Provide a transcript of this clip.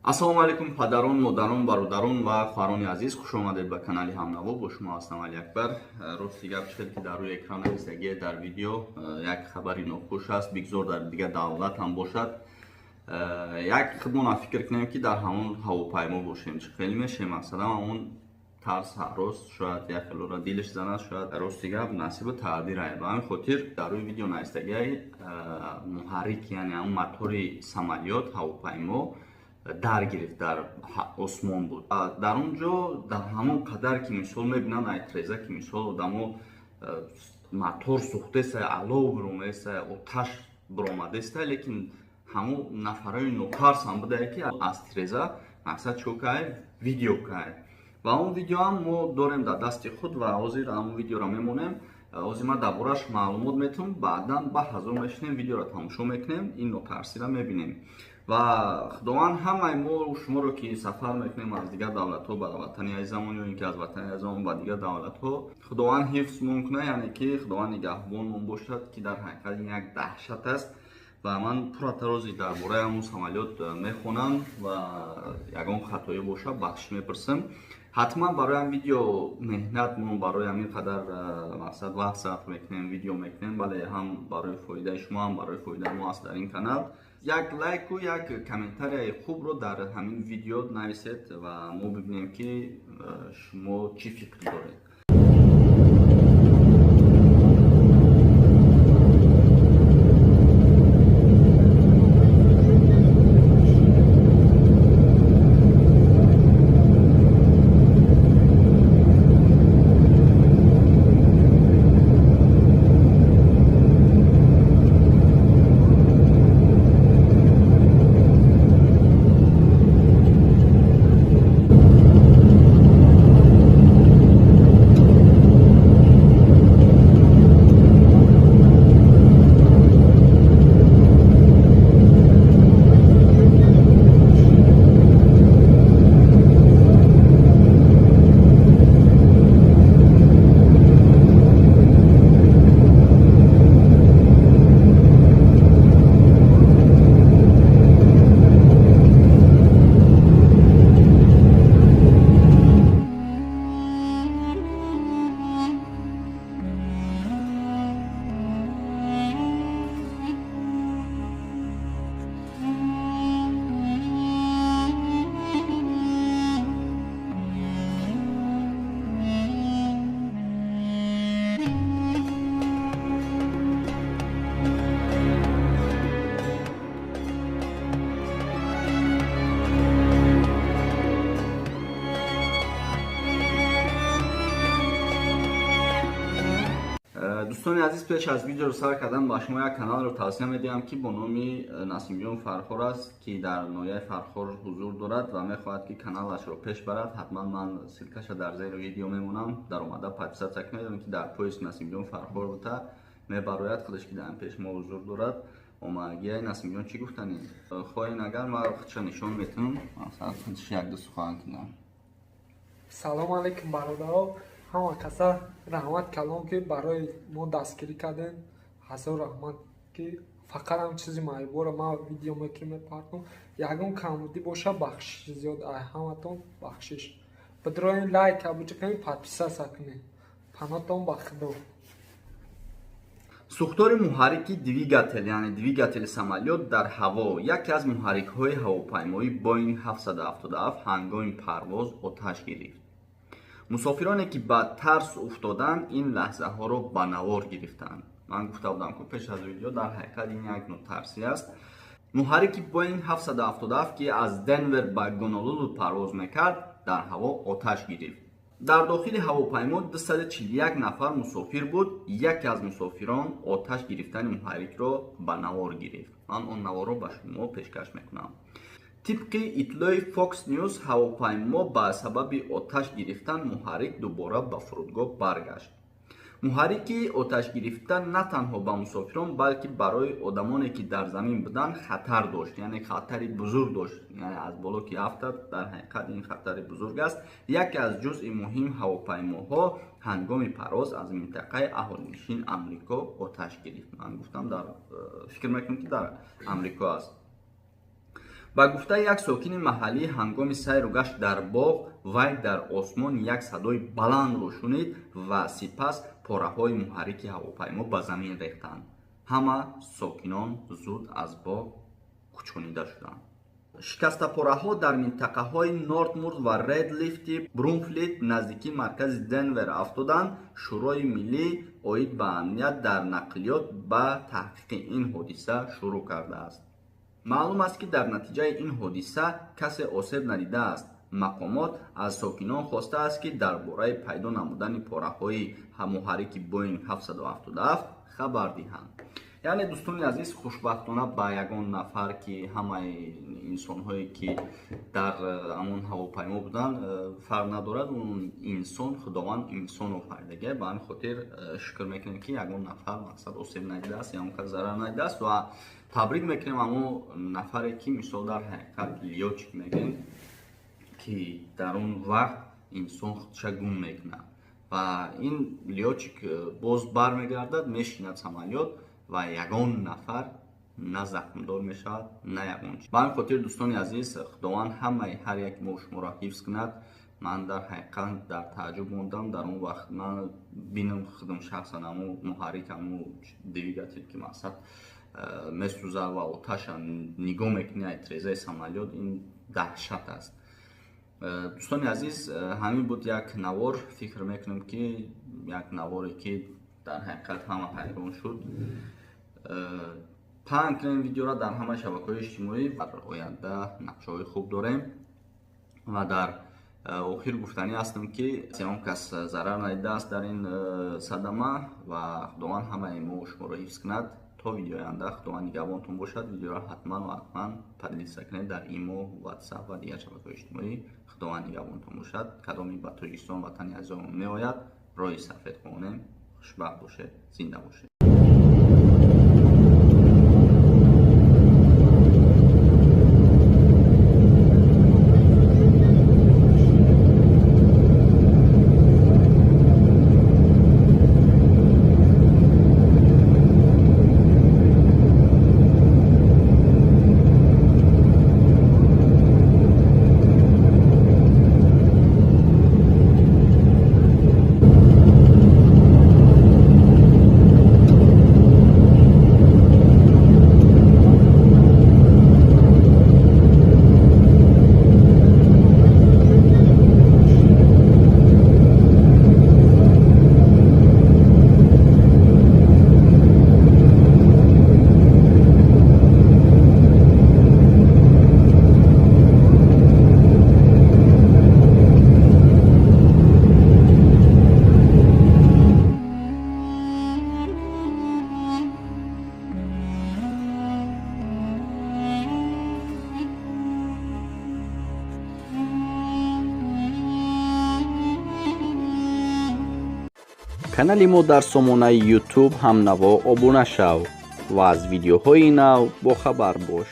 ассалому алайкум падарон, модарон, бародарон ва хоҳарони азиз, хуш омадед ба канали Ҳамнаво. Бо шумо ҳастам Али Акбар. Рости гап шуд ки дар рӯи экран дистагӣ дар видео як хабари нохуш аст, бигзор дар дигар давлат ҳам бошад. Як худмона фикр кунем ки дар ҳамон ҳавопаймо бошем, чӣ хеле мешем. Масалан ҳамон тарс ҳарост, шояд як хелора дилш занад, шояд рости гап насибу таъбир ай. Ба ҳамин хотир дар рӯи видео наистагӣ муҳаррик, яъне ҳамон мотори самолёт, ҳавопаймо дар гирифт, дар осмон буд. Дар он ҷо дар ҳамон қадар ки мисол мебинанд айтреза ки мисол одамо мотор сӯхтеса, алов биромеса, оташ биромадеста, лекин ҳамон нафараи нотарс ҳам будае ки аз тиреза мақсад чо кай видео кай. Ва он видео ҳам мо дорем дар дасти худ ва ҳозир ҳамон видеоро мемонем. ҳозир ман дар бораш маълумот метавонам, баъдан баҳазо мешинем, видеоро тамошо мекунем, ин нотарсиро мебинем. ва худованд ҳамаи мо шуморо ки сафар мекунем аз дигар давлатҳо ба ватани азизамон ё ин ки аз ватани азизамон ба дигар давлатҳо, худованд ҳифзмон кунад, яъне ки худованд нигаҳбонмон бошад, ки дар ҳақиқат ин як даҳшат аст. ва ман пурратарози дар бораи ҳамон самолёт мехонам ва ягон хатоӣ боша бахшиш мепурсам. ҳатман барои ҳам видео меҳнат мо барои ҳамин қадар мақсад вақт сарф мекунем, видео мекунем, бале ҳам барои фоидаи шумо, ҳам барои фоидаи мо аст дар ин канал. як лайку як комментарияи хубро дар ҳамин видео нависед ва мо бибинем ки шумо чӣ фикр доред. дӯстони азиз, пеш аз видеоро сар кардан ба шумо як каналро тавсия медиҳам ки бо номи Насимҷон Фархор аст, ки дар ноҳияи Фархор ҳузур дорад ва мехоҳад ки каналашро пеш барад. ҳатман ман силкаша дар зери видео мемонам, дар омада подписатсия кунед, ки дар поиск Насимҷон Фархор бута мебарояд худаш ки дар пеш мо ҳузур дорад. омагияи Насимҷон чӣ гуфтанӣ? хоҳен агар ман худша нишон метавонам, масалан худш як ду сухан кунам. салому алайкум бародаро, ҳама каса раҳмат калом ки барои мо дастгирӣ кардем. ҳазор раҳмат ки фақат ҳам чизи майбора ман видео мекунем мепартам. ягон камбудӣ боша бахшиш зиёд ай ҳаматон бахшиш. бидроин лайк абуҷа кунед, подписатсия кунед. панотон ба худо. сӯхтори муҳаррики двигател, яъне двигатели самолёт дар ҳаво, яке аз муҳаррикҳои ҳавопаймои Boeing 777 ҳангоми парвоз оташ гирифт. мусофироне ки ба тарс уфтоданд ин лаҳзаҳоро ба навор гирифтанд. ман гуфта будам ки пеш аз видео дар ҳақиқат ин як нотарсӣ аст. муҳаррики Boeing 777 ки аз Денвер ба Гонолулу парвоз мекард, дар ҳаво оташ гирифт. дар дохили ҳавопаймо 241 нафар мусофир буд. яке аз мусофирон оташ гирифтани муҳаррикро ба навор гирифт. ман он наворро ба шумо пешкаш мекунам. тибқи итлои Fox News, ҳавопаймо ба сабаби оташ гирифтан муҳаррик дубора ба фурудгоҳ баргашт. муҳаррики оташ гирифта на танҳо ба мусофирон, балки барои одамоне ки дар замин буданд хатар дошт, яъне хатари бузург дошт. яъне аз боло ки афтад, дар ҳақиқат ин хатари бузург аст. яке аз ҷузъи муҳим ҳавопаймоҳо ҳангоми парвоз аз минтақаи аҳолинишин Амрико оташ гирифт. ман гуфтам дар фикр мекунам ки дар Амрико аст. ба гуфтаи як сокини маҳаллӣ ҳангоми сайру гашт дар боғ вай дар осмон як садои баландро шунид ва сипас пораҳои муҳаррики ҳавопаймо ба замин рехтанд. ҳама сокинон зуд аз боғ кӯчонида шуданд. шикастапораҳо дар минтақаҳои нортмурд ва редлифти брунфлит наздики маркази денвер афтоданд. шӯрои миллӣ оид ба амният дар нақлиёт ба таҳқиқи ин ҳодиса шурӯъ кардааст. маълум аст ки дар натиҷаи ин ҳодиса касе осеб надидааст. мақомот аз сокинон хостааст ки дар бораи пайдо намудани пораҳои муҳаррики боинг 777 хабар диҳанд. яъне дӯстони азиз, хушбахтона ба ягон нафар ки ҳамаи инсонҳое ки дар ҳамон ҳавопаймо буданд фарқ надорад, он инсон худованд инсон офаридагӣ. ба ҳамин хотир шукр мекунем ки ягон нафар мақсад осеб надидааст, ягон кас зарар надидааст ва табрик мекунем ҳамон нафаре ки мисол дар ҳақиқат лёчик мегӯем ки дар он вақт инсон худша гум мекунад ва ин лёчик боз бармегардад, мешинад самолёт ва ягон нафар на захмдор мешавад, на ягон чиз. ба ҳамин хотир дӯстони азиз, худованд ҳамаи ҳар яки мо шуморо ҳифз кунад. ман дар ҳақиқат дар тааҷҷуб мондам. дар он вақт ман бинам худам шахсан ҳамо муҳаррик, ҳамо двигател ки мақсад месӯзад ва оташа нигоҳ мекунӣ аз трезаи самолёт, ин даҳшат аст. дӯстони азиз, ҳамин буд як навор. фикр мекунам ки як наворе ки дар ҳақиқат ҳама ҳайрон шуд. паҳн кунем видеоро дар ҳама шабакаҳои иҷтимоӣ. дар оянда нақшаҳои хуб дорем ва дар охир гуфтанӣ ҳастам ки ягон кас зарар надидааст дар ин садама ва худованд ҳамаи мо шуморо ҳифз кунад. то видеои оянда худованд нигаҳбонтон бошад. видеоро ҳатман ва ҳатман поделиться кунед дар имо, ватсап ва дигар шабакаҳои иҷтимоӣ. худованд нигаҳбонтон бошад. кадоми ба Тоҷикистон ватани азизомон меояд, роҳи сафед қонем. хушбахт бошед, зинда бошед. канали мо дар сомонаи YouTube ҳамнаво обуна шав ва аз видеоҳои нав бохабар бош.